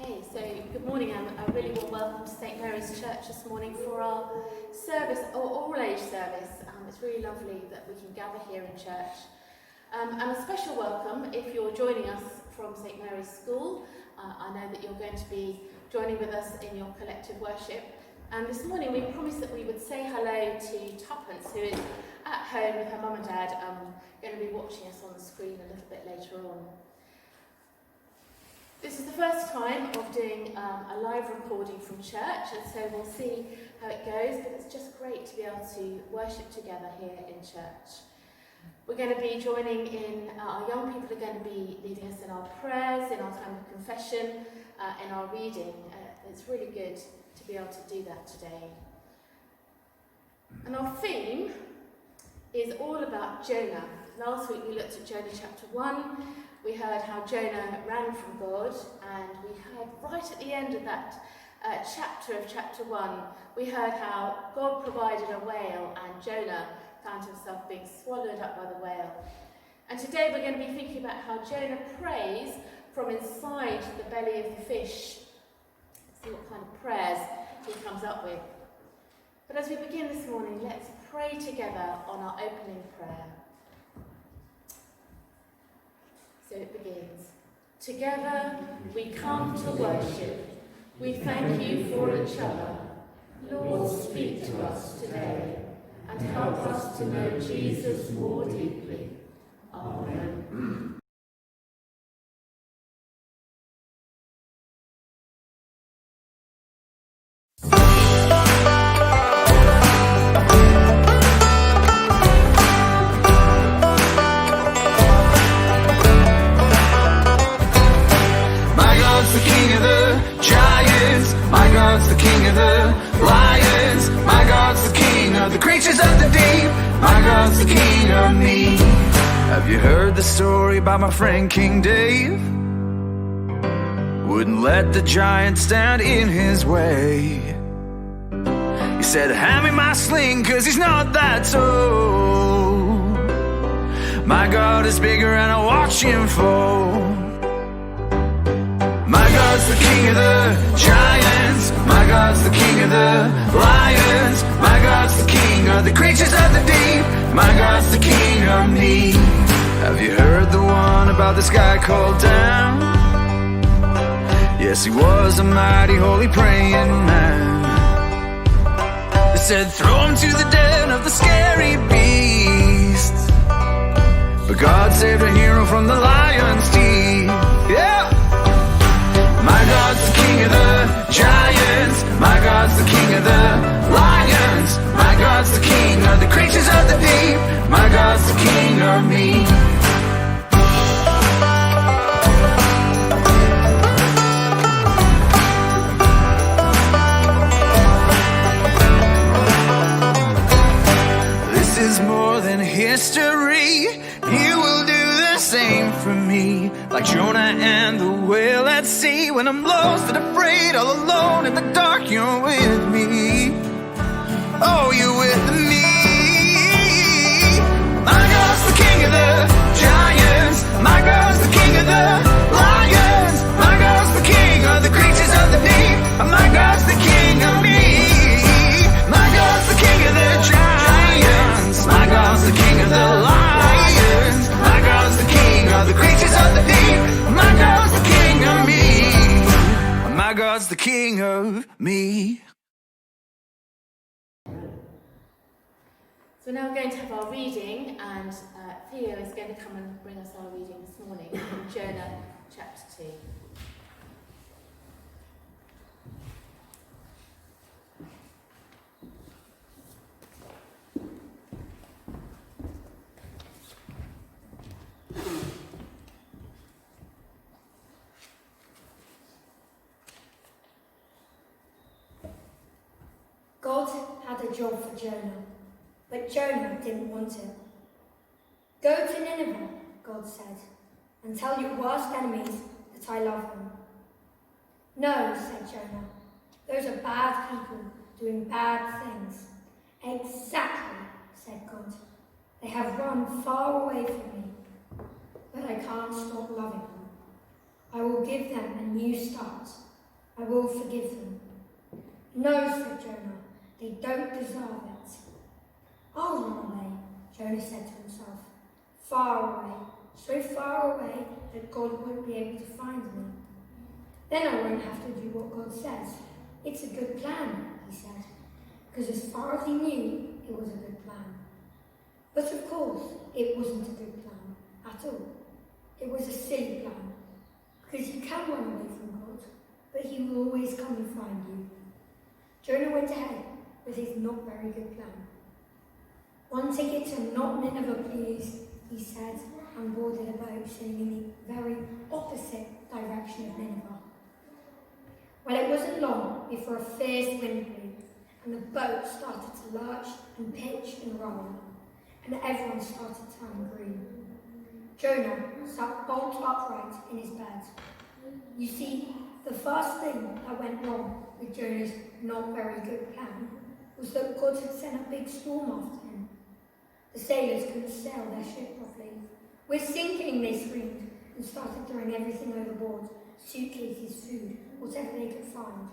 Okay, so good morning and a really warm welcome to St Mary's Church this morning for our service, or all-age service. It's really lovely that we can gather here in church. And a special welcome if you're joining us from St Mary's School. I know that you're going to be joining with us in your collective worship. And this morning we promised that we would say hello to Tuppence, who is at home with her mum and dad, going to be watching us on the screen a little bit later on. This is the first time of doing a live recording from church, and so we'll see how it goes, but it's just great to be able to worship together here in church. We're going to be joining in, our young people are going to be leading us in our prayers, in our time of confession, in our reading. It's really good to be able to do that today. And our theme is all about Jonah. Last week we looked at Jonah chapter 1. We heard how Jonah ran from God, and we heard right at the end of that chapter of chapter 1, we heard how God provided a whale and Jonah found himself being swallowed up by the whale. And today we're going to be thinking about how Jonah prays from inside the belly of the fish. See what kind of prayers he comes up with. But as we begin this morning, let's pray together on our opening prayer. So it begins. Together we come to worship. We thank you for each other. Lord, speak to us today and help us to know Jesus more deeply. Amen. The king of the giants, my God's the king of the lions, my God's the king of the creatures of the deep, my God's the king of me. Have you heard the story about my friend King Dave? Wouldn't let the giant stand in his way. He said, hand me my sling, cause he's not that tall. My God is bigger and I watch him fall. My God's the king of the giants, my God's the king of the lions, my God's the king of the creatures of the deep, my God's the king of me. Have you heard the one about this guy called Dan? Yes, he was a mighty holy praying man. They said throw him to the den of the scary beasts, but God saved a hero from the lion's teeth. Yeah! My God's the king of the giants, my God's the king of the lions, my God's the king of the creatures of the deep, my God's the king of me. This is more than history, you will do the same for me. Like Jonah and the whale at sea, when I'm lost and afraid, all alone in the dark, you're with me. Oh, you're with me. My God's the king of the giants, my God's the king of the lions, my God's the king of the creatures of the deep, my God's the king of me. My God's the king of the giants, my God's the king of the lions, my God's the king of the creatures of the deep, my God's the king of me. My God's the king of me. So now we're going to have our reading, and Theo is going to come and bring us our reading this morning from Jonah chapter 2. God had a job for Jonah, but Jonah didn't want it. Go to Nineveh, God said, and tell your worst enemies that I love them. No, said Jonah, those are bad people doing bad things. Exactly, said God. They have run far away from me, but I can't stop loving them. I will give them a new start, I will forgive them. No, said Jonah, they don't deserve it. I'll run away, Jonah said to himself. Far away, so far away that God won't be able to find me. Then I won't have to do what God says. It's a good plan, he said, because as far as he knew, it was a good plan. But of course, it wasn't a good plan at all. It was a silly plan, because you can run away from God, but he will always come and find you. Jonah went ahead with his not very good plan. One ticket to not Nineveh, please, he said, and boarded a boat sailing in the very opposite direction of Nineveh. Well, it wasn't long before a fierce wind blew, and the boat started to lurch and pitch and roll, and everyone started to turn green. Jonah sat bolt upright in his bed. You see, the first thing that went wrong with Jonah's not very good plan was that God had sent a big storm after him. The sailors couldn't sail their ship properly. We're sinking, they screamed, and started throwing everything overboard, suitcases, food, whatever they could find.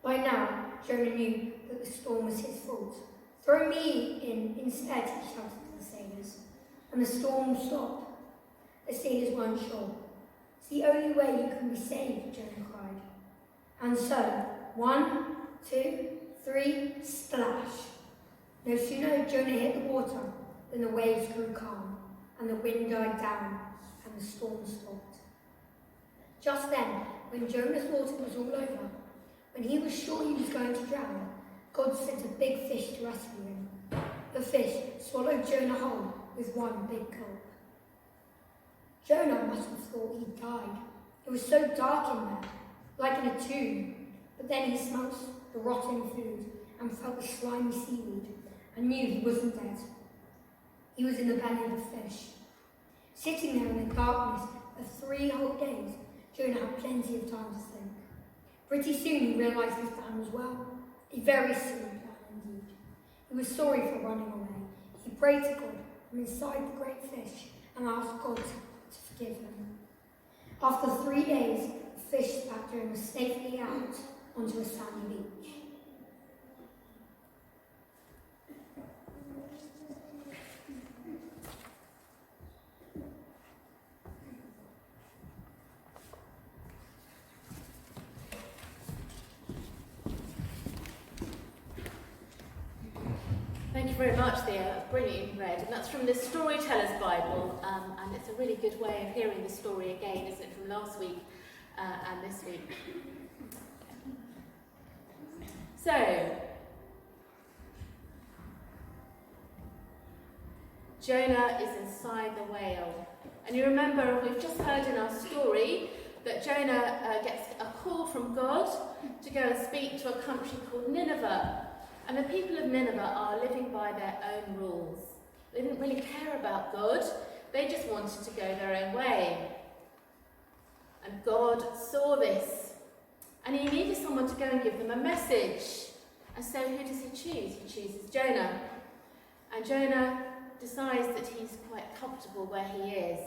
By now, Jonah knew that the storm was his fault. Throw me in instead, he shouted to the sailors, and the storm stopped. The sailors weren't sure. It's the only way you can be saved, Jonah cried. And so, 1, 2, 3, splash. No sooner had Jonah hit the water than the waves grew calm, and the wind died down, and the storm stopped. Just then, when Jonah thought it was all over, when he was sure he was going to drown, God sent a big fish to rescue him. The fish swallowed Jonah whole with one big gulp. Jonah must have thought he'd died. It was so dark in there, like in a tomb. But then he smelt the rotting food and felt the slimy seaweed and knew he wasn't dead. He was in the belly of the fish. Sitting there in the darkness for 3 whole days, Jonah had plenty of time to think. Pretty soon he realised his plan was well. A very silly plan indeed. He was sorry for running away. He prayed to God from inside the great fish and asked God to forgive him. After 3 days, the fish spat Jonah safely out onto a sandy beach. Thank you very much, Theo. That's brilliant read. And that's from the Storyteller's Bible, and it's a really good way of hearing the story again, isn't it, from last week and this week. So, Jonah is inside the whale. And you remember, we've just heard in our story that Jonah gets a call from God to go and speak to a country called Nineveh. And the people of Nineveh are living by their own rules. They didn't really care about God. They just wanted to go their own way. And God saw this. And he needed someone to go and give them a message. And so who does he choose? He chooses Jonah. And Jonah decides that he's quite comfortable where he is.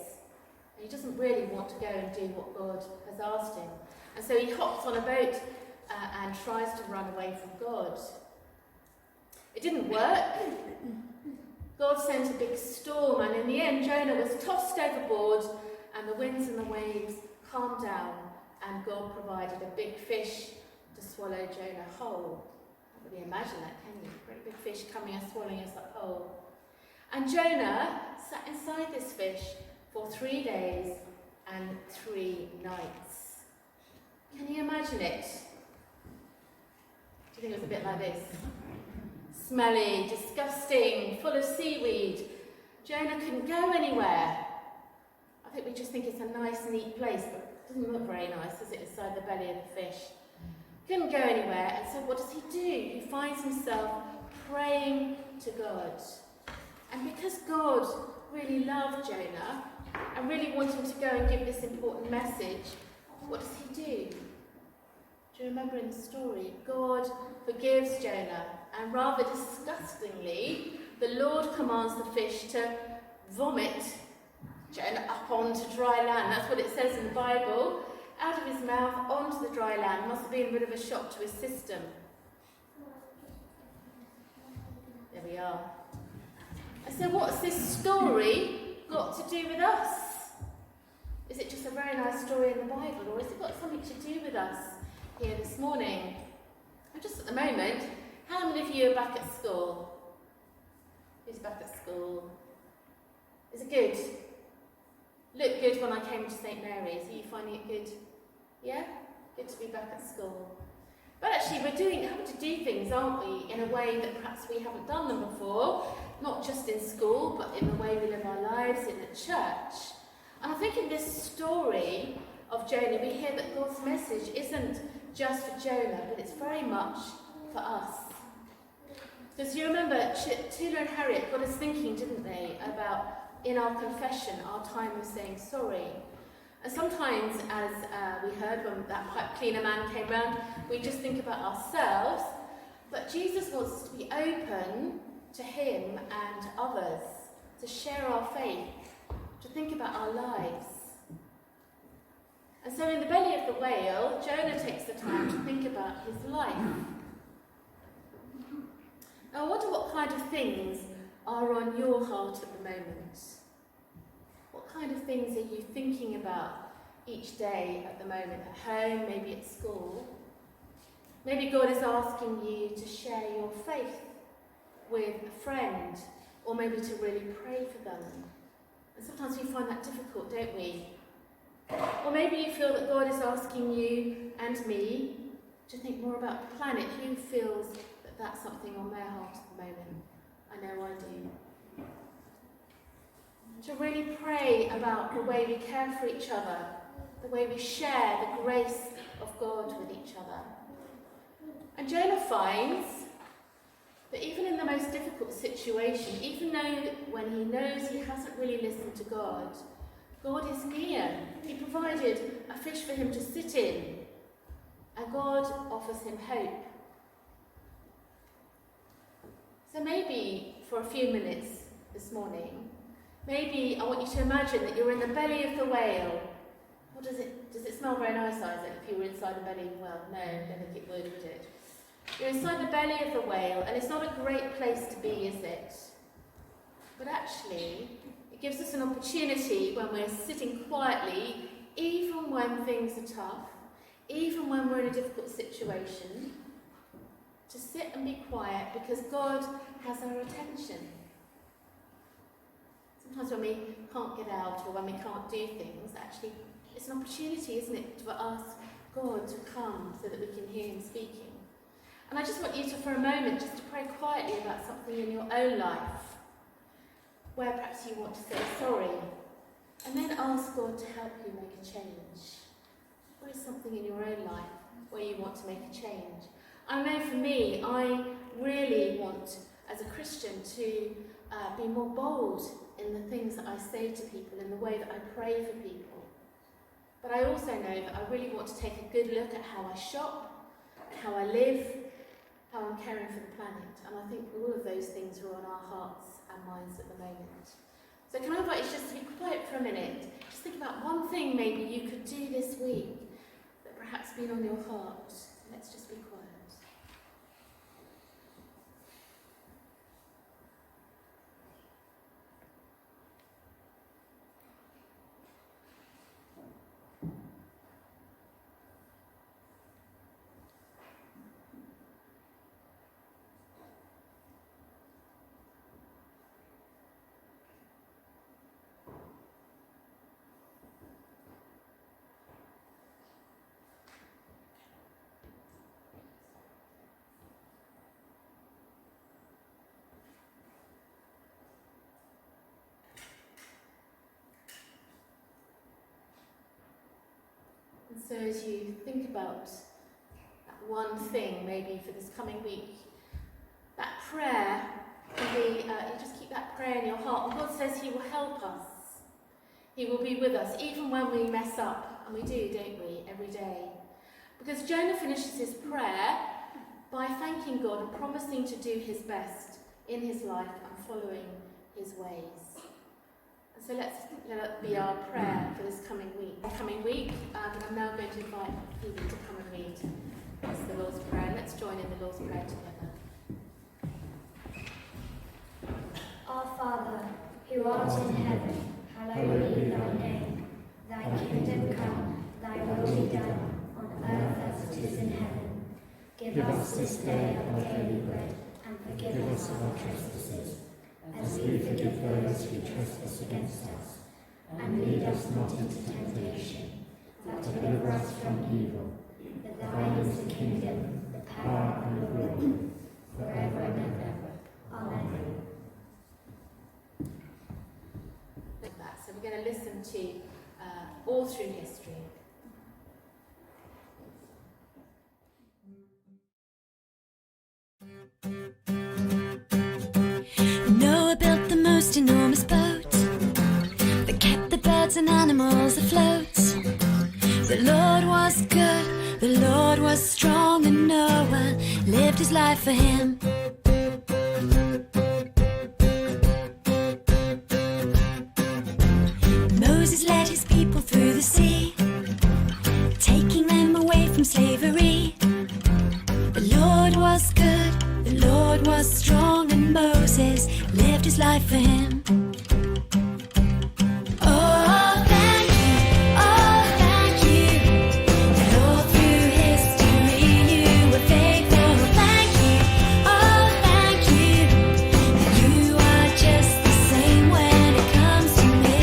And he doesn't really want to go and do what God has asked him. And so he hops on a boat and tries to run away from God. It didn't work. God sent a big storm, and in the end Jonah was tossed overboard, and the winds and the waves calmed down, and God provided a big fish to swallow Jonah whole. Can't really imagine that, can you? A great big fish coming and swallowing us up whole. And Jonah sat inside this fish for 3 days and 3 nights. Can you imagine it? Do you think it was a bit like this? Smelly, disgusting, full of seaweed. Jonah couldn't go anywhere. I think we just think it's a nice, neat place, but it doesn't look very nice, does it, inside the belly of the fish? Couldn't go anywhere, and so what does he do? He finds himself praying to God. And because God really loved Jonah and really wanted him to go and give this important message, what does he do? Do you remember in the story? God forgives Jonah, and rather disgustingly, the Lord commands the fish to vomit Jonah up onto dry land. That's what it says in the Bible. out of his mouth onto the dry land. Must have been a bit of a shock to his system. There we are. And so what's this story got to do with us? Is it just a very nice story in the Bible, or has it got something to do with us here this morning? And just at the moment, how many of you are back at school? Who's back at school? Is it good? Looked good when I came to St Mary's. Are you finding it good? Yeah? Good to be back at school. But actually we're having to do things, aren't we, in a way that perhaps we haven't done them before, not just in school, but in the way we live our lives in the church. And I think in this story of Jonah, we hear that God's message isn't just for Jonah, but it's very much for us. Because you remember, Tula and Harriet got us thinking, didn't they, about in our confession, our time of saying sorry. And sometimes, as we heard when that pipe cleaner man came round, we just think about ourselves, but Jesus wants us to be open to him and others, to share our faith, to think about our lives. And so in the belly of the whale, Jonah takes the time to think about his life. Now I wonder what kind of things are on your heart at the moment. What kind of things are you thinking about each day at the moment? At home, maybe at school? Maybe God is asking you to share your faith with a friend, or maybe to really pray for them. And sometimes we find that difficult, don't we? Or maybe you feel that God is asking you and me to think more about the planet. Who feels that that's something on their heart at the moment? I know I do. To really pray about the way we care for each other, the way we share the grace of God with each other. And Jonah finds that even in the most difficult situation, even though when he knows he hasn't really listened to God, God is near. He provided a fish for him to sit in, and God offers him hope. So maybe for a few minutes this morning, maybe I want you to imagine that you're in the belly of the whale. What does it smell very nice, Isaac, if you were inside the belly of the whale? No, I don't think it would it? You're inside the belly of the whale, and it's not a great place to be, is it? But actually, it gives us an opportunity when we're sitting quietly, even when things are tough, even when we're in a difficult situation, to sit and be quiet because God has our attention. Sometimes when we can't get out or when we can't do things, actually, it's an opportunity, isn't it, for us, God, to come so that we can hear him speaking. And I just want you to, for a moment, just to pray quietly about something in your own life, where perhaps you want to say sorry, and then ask God to help you make a change. What is something in your own life where you want to make a change? I know for me, I really want, as a Christian, to be more bold in the things that I say to people, in the way that I pray for people. But I also know that I really want to take a good look at how I shop, how I live, how I'm caring for the planet. And I think all of those things are on our hearts and minds at the moment. So can I invite you just to be quiet for a minute? Just think about one thing maybe you could do this week that perhaps been on your heart. Let's just be quiet. And so as you think about that one thing, maybe for this coming week, that prayer can be, you just keep that prayer in your heart. And God says he will help us. He will be with us, even when we mess up. And we do, don't we, every day? Because Jonah finishes his prayer by thanking God and promising to do his best in his life and following his ways. And So let that be our prayer for this coming week. I'm now going to invite Phoebe to come and read us the Lord's Prayer. And let's join in the Lord's Prayer together. Our Father, who art in heaven, hallowed be thy name. Thy kingdom come, thy will be done, on earth as it is in heaven. Give us this day our daily bread, and forgive us our trespasses, as we forgive those who trespass against us. And lead us not into temptation, but deliver us from evil. For thine is the kingdom, the power, and the glory, forever and ever. Amen. Like that. So we're going to listen to all through history. Noah built the most enormous boat that kept the birds and animals afloat. The Lord was good, the Lord was strong, and Noah lived his life for him. Moses led his people through the sea, taking them away from slavery. The Lord was good, the Lord was strong, and Moses lived his life for him. Oh, thank you, that all through history you were faithful. Thank you, oh, thank you, that you are just the same when it comes to me.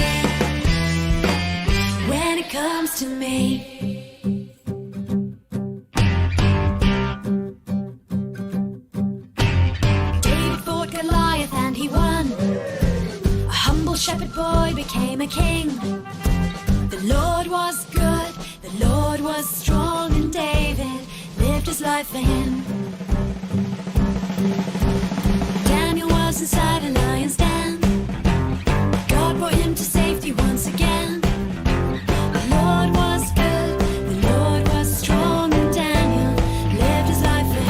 When it comes to me. Goliath and he won. A humble shepherd boy became a king. The Lord was good, the Lord was strong, and David lived his life for him. Daniel was inside a lion's den. God brought him to safety once again. The Lord was good, the Lord was strong, and Daniel lived his life for him.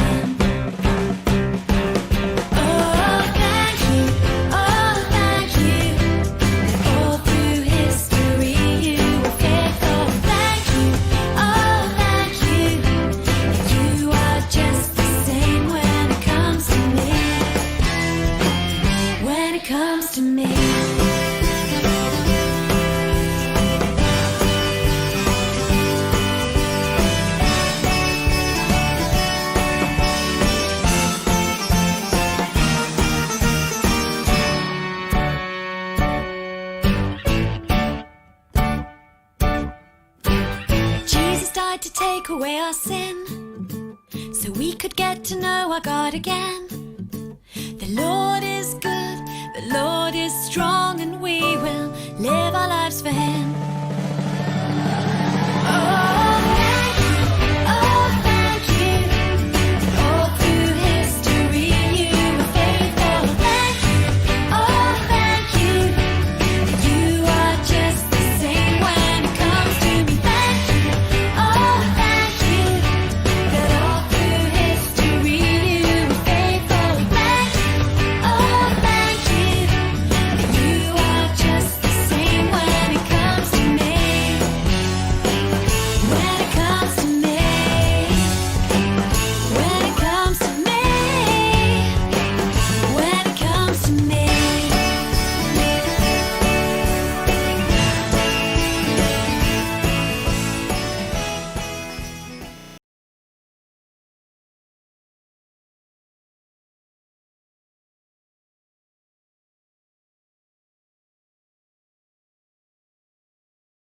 Comes to me. Jesus died to take away our sin, so we could get to know our God again. The Lord is good, the Lord is strong, and we will live our lives for him.